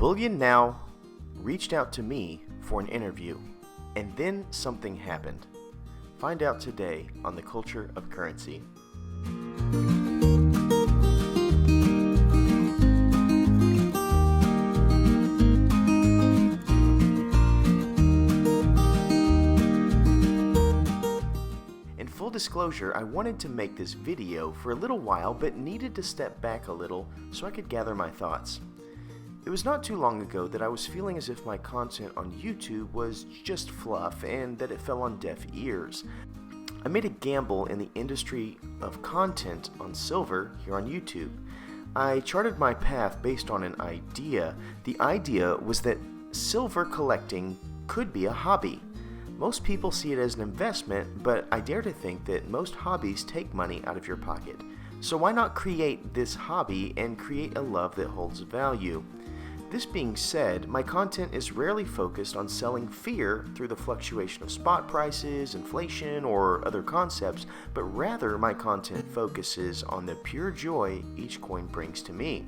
Bullion Now reached out to me for an interview, and then something happened. Find out today on the Culture of Currency. In full disclosure, I wanted to make this video for a little while, but needed to step back a little so I could gather my thoughts. It was not too long ago that I was feeling as if my content on YouTube was just fluff and that it fell on deaf ears. I made a gamble in the industry of content on silver here on YouTube. I charted my path based on an idea. The idea was that silver collecting could be a hobby. Most people see it as an investment, but I dare to think that most hobbies take money out of your pocket. So why not create this hobby and create a love that holds value? This being said, my content is rarely focused on selling fear through the fluctuation of spot prices, inflation, or other concepts, but rather my content focuses on the pure joy each coin brings to me.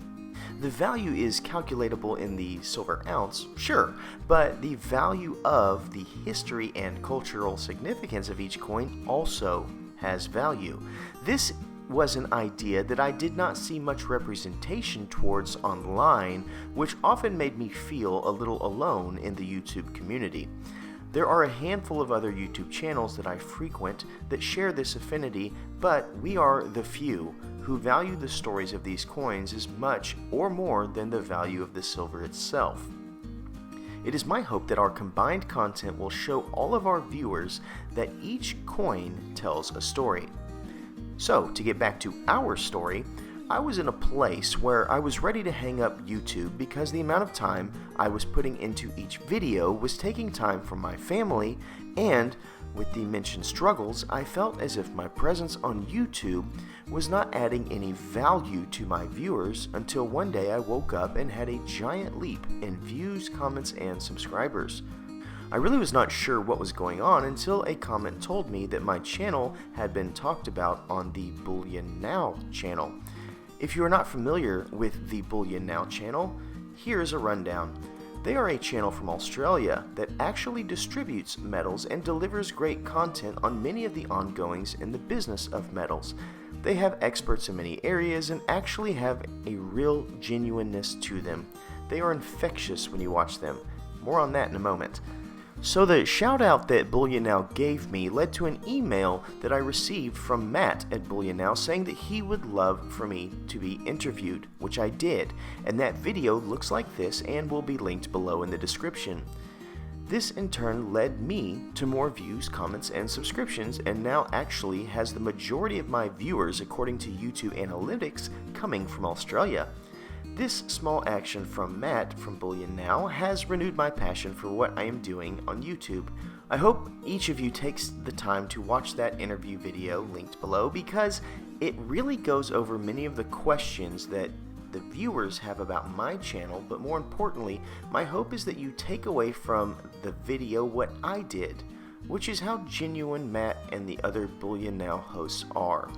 The value is calculatable in the silver ounce, sure, but the value of the history and cultural significance of each coin also has value. This was an idea that I did not see much representation towards online, which often made me feel a little alone in the YouTube community. There are a handful of other YouTube channels that I frequent that share this affinity, but we are the few who value the stories of these coins as much or more than the value of the silver itself. It is my hope that our combined content will show all of our viewers that each coin tells a story. So, to get back to our story, I was in a place where I was ready to hang up YouTube because the amount of time I was putting into each video was taking time from my family, and with the mentioned struggles, I felt as if my presence on YouTube was not adding any value to my viewers until one day I woke up and had a giant leap in views, comments, and subscribers. I really was not sure what was going on until a comment told me that my channel had been talked about on the Bullion Now channel. If you are not familiar with the Bullion Now channel, here's a rundown. They are a channel from Australia that actually distributes metals and delivers great content on many of the ongoings in the business of metals. They have experts in many areas and actually have a real genuineness to them. They are infectious when you watch them. More on that in a moment. So the shout out that Bullion Now gave me led to an email that I received from Matt at Bullion Now saying that he would love for me to be interviewed, which I did, and that video looks like this and will be linked below in the description. This in turn led me to more views, comments, and subscriptions, and now actually has the majority of my viewers, according to YouTube analytics, coming from Australia. This small action from Matt from Bullion Now has renewed my passion for what I am doing on YouTube. I hope each of you takes the time to watch that interview video linked below because it really goes over many of the questions that the viewers have about my channel, but more importantly, my hope is that you take away from the video what I did, which is how genuine Matt and the other Bullion Now hosts are.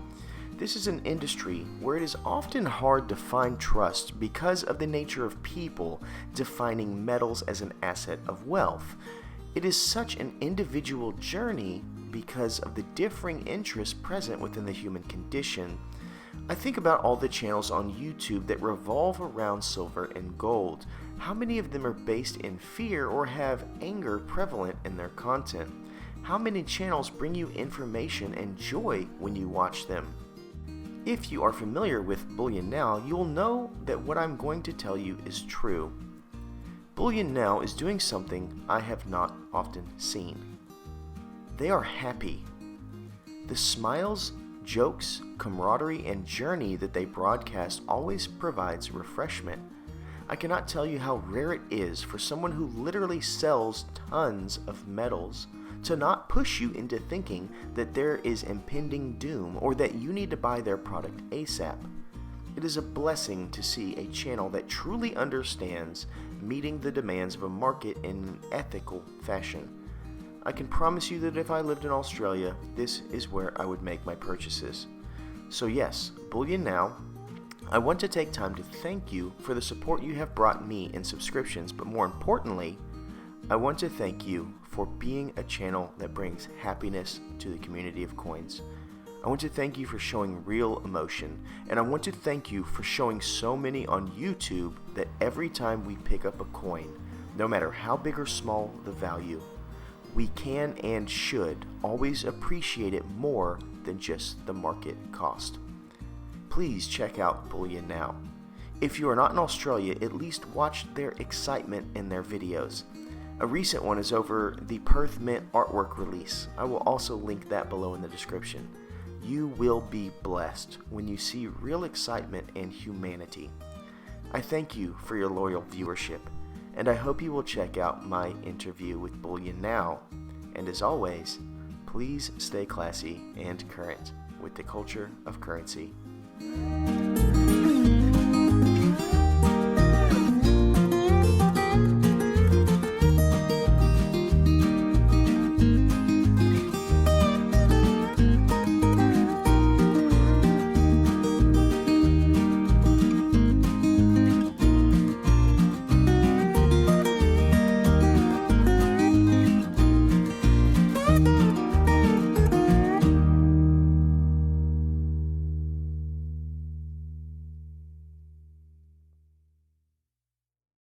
This is an industry where it is often hard to find trust because of the nature of people defining metals as an asset of wealth. It is such an individual journey because of the differing interests present within the human condition. I think about all the channels on YouTube that revolve around silver and gold. How many of them are based in fear or have anger prevalent in their content? How many channels bring you information and joy when you watch them? If you are familiar with Bullion Now, you will know that what I'm going to tell you is true. Bullion Now is doing something I have not often seen. They are happy. The smiles, jokes, camaraderie, and journey that they broadcast always provides refreshment. I cannot tell you how rare it is for someone who literally sells tons of metals to not push you into thinking that there is impending doom or that you need to buy their product ASAP. It is a blessing to see a channel that truly understands meeting the demands of a market in an ethical fashion. I can promise you that if I lived in Australia, this is where I would make my purchases. So yes, Bullion Now, I want to take time to thank you for the support you have brought me in subscriptions, but more importantly, I want to thank you for being a channel that brings happiness to the community of coins. I want to thank you for showing real emotion, and I want to thank you for showing so many on YouTube that every time we pick up a coin, no matter how big or small the value, we can and should always appreciate it more than just the market cost. Please check out Bullion Now. If you are not in Australia, at least watch their excitement in their videos. A recent one is over the Perth Mint artwork release. I will also link that below in the description. You will be blessed when you see real excitement and humanity. I thank you for your loyal viewership, and I hope you will check out my interview with Bullion Now. And as always, please stay classy and current with the culture of currency.